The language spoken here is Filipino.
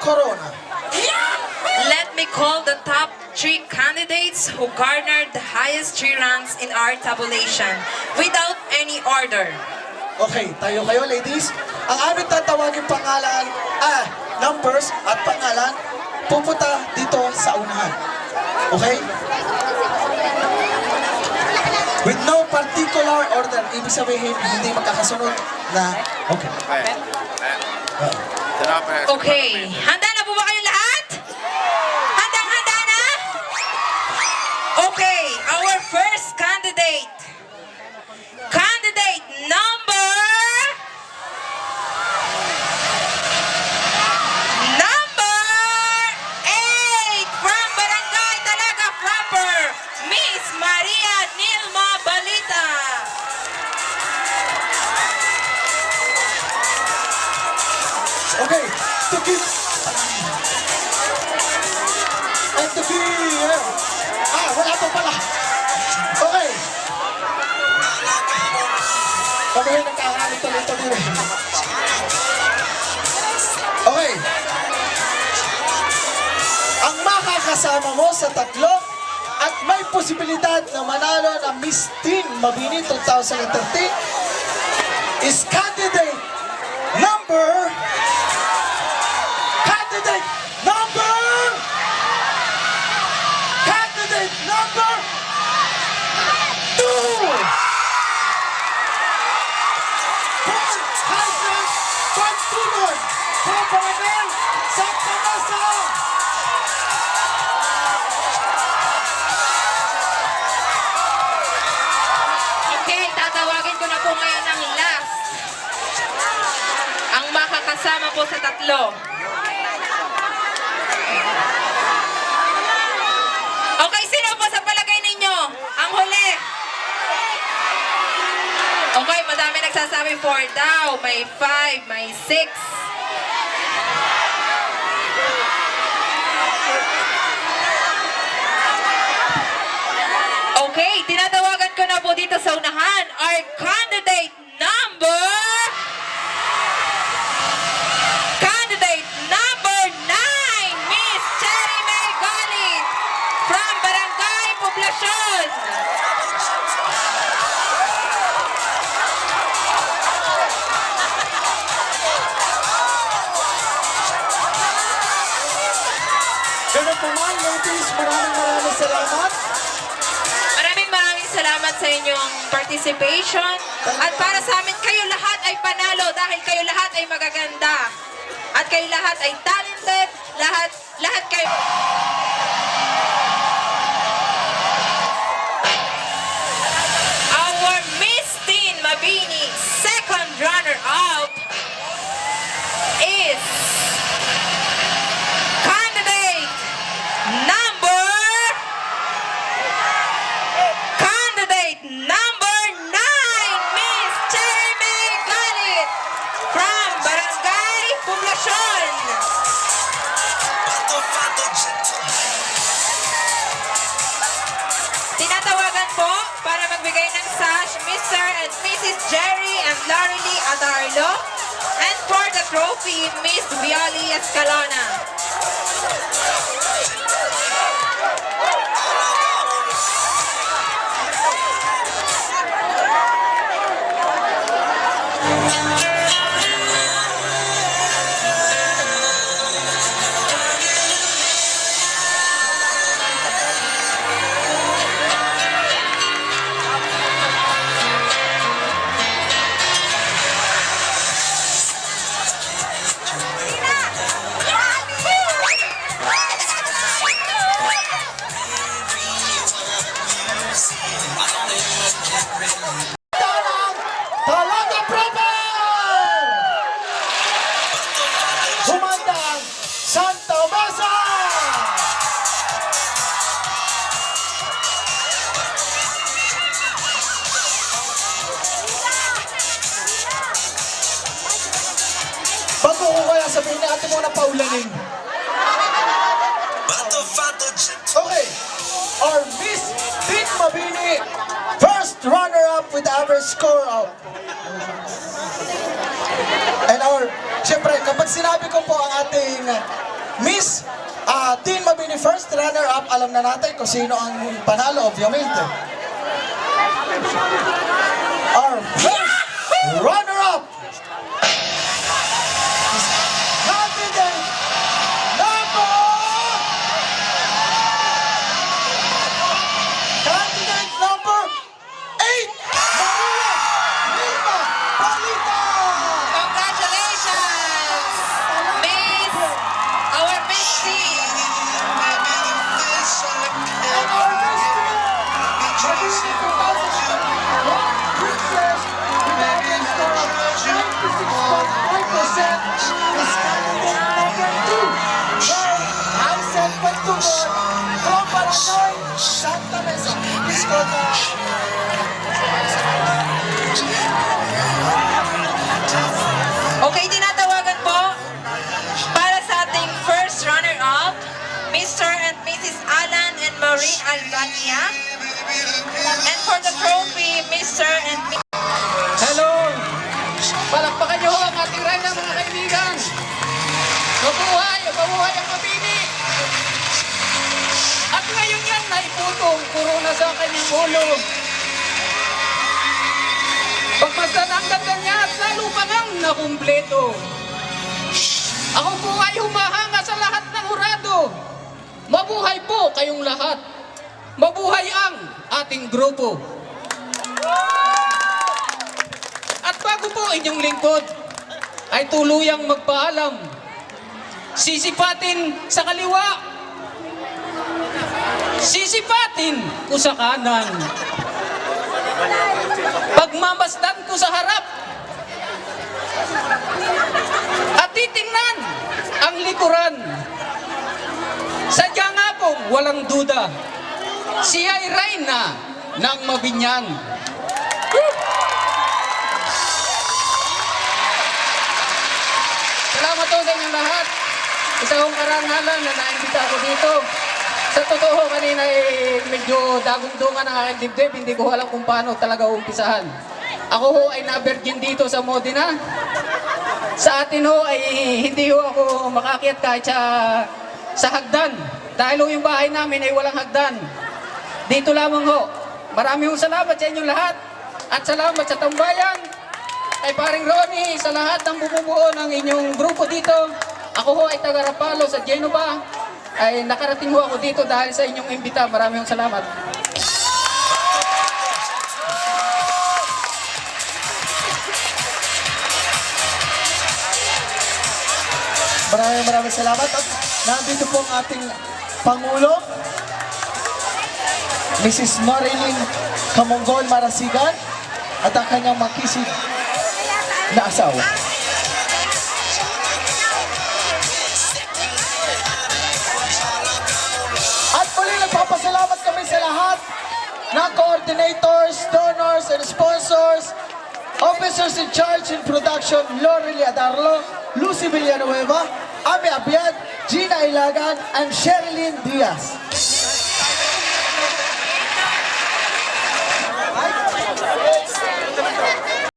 Corona. Let me call the top 3 candidates who garnered the highest 3 ranks in our tabulation without any order. Okay, tayo kayo ladies. Ang aming tatawagin pangalan, numbers at pangalan, pupunta dito sa unahan. Okay? With no particular order. Ibig sabihin, hindi magkakasunod na, okay. Okay, handa na po ba kayong lahat? Handang-handa na? Okay, our first candidate. Candidate number 8 from Barangay Talaga proper, Miss Maria Nilma Balita. Okay, to keep... And to keep... wala pa pala. Okay. Kami nagkakalit tuloy-tuloy. Okay. Ang makakasama mo sa tatlo at may posibilidad na manalo ng Miss Teen Mabini 2013 is candidate number 2. Okay, tatawagin ko na po ngayon ang last. Ang makakasama po sa tatlo. Okay, sino po sa palagay ninyo? Ang huli. Okay, madami nagsasabi 4 daw. May 5, may 6. Okay, tinatawagan ko na po dito sa unahan our candidate number 9, Miss Cherry May Galit from Barangay Poblacion. Ganun po man, ladies, maraming salamat. Maraming salamat sa inyong participation. At para sa amin, kayo lahat ay panalo dahil kayo lahat ay magaganda. At kayo lahat ay talented. Lahat kayo... Our Miss Teen Mabini second runner-up is candidate number 9, Miss Cherry May Galit from Barangay Poblacion. Tinatawagan po para magbigay ng sash Mr. and Mrs. Jerry and Laurely Adarlo, and for the trophy, Miss Violi Escalona. Talaga proper! Humandang Santa Mesa! Bago ko kaya sabihin na ate mo na paulanin. Okay, our Miss Teen Mabini first runner-up with average score of. And our, syempre, kapag sinabi ko po ang ating Miss Teen Mabini first runner-up, alam na natin kung sino ang panalo, obviamente. Our first runner-up is candidate number 8, Maria Lima Palita! Congratulations! Miss, our Miss T. And our Miss Teen Mabini 2021 Princess with an average score of 96.5% is candidate number 2, Ma'am Aisel Pagtugon from Barangay Santa Mesa. Please go now. Okay, tinatawagan po para sa ating first runner-up, Mr. and Mrs. Alan and Marie Albania. And for the trophy, Mr. and Mrs. Hello! Palakpakan niyo ang ating reyna, mga kaibigan! Mabuhay! Mabuhay ang Mabini! At ngayon yan, naiputong corona sa kanyang ulo. Pagmasdan ang ganda niya at lalo pa ngang nakumpleto. Ako po ay humahanga sa lahat ng hurado. Mabuhay po kayong lahat. Mabuhay ang ating grupo. At bago po inyong lingkod ay tuluyang magpaalam. Sisipatin sa kaliwa. Sisipatin ko sa kanan. Pagmamasdan ko sa harap. At titingnan ang likuran. Sadya nga pong walang duda. Siya ay reyna ng Mabinyan. Salamat po sa inyong lahat. Isa kong karangalan na naimbita ako dito. Sa totoo, kanina medyo dagong-dungan ang aking dibdib. Hindi ko alam kung paano talaga umpisahan. Ako ho ay na-virgin dito sa Modena. Sa atin ho ay hindi ho ako makakyat kahit sa hagdan. Dahil ho yung bahay namin ay walang hagdan. Dito lamang ho. Marami hong salamat sa inyong lahat. At salamat sa tambayan. Ay paring Ronnie, sa lahat ng bumubuo ng inyong grupo dito. Ako ho ay taga Rapalo sa Genova. Ay nakarating ho ako dito dahil sa inyong imbita. Marami hong salamat. Maraming salamat. At nandito po ang ating Pangulo, Mrs. Marilyn Camonggol Marasigan, at ang kanyang makisig na asawa. At muli nagpapasalamat kami sa lahat ng coordinators, donors, and sponsors, officers in charge in production, Lorely Adarlo, Lucy Villanueva, Ami Abiad, Gina Ilagan, and Sherilyn Diaz.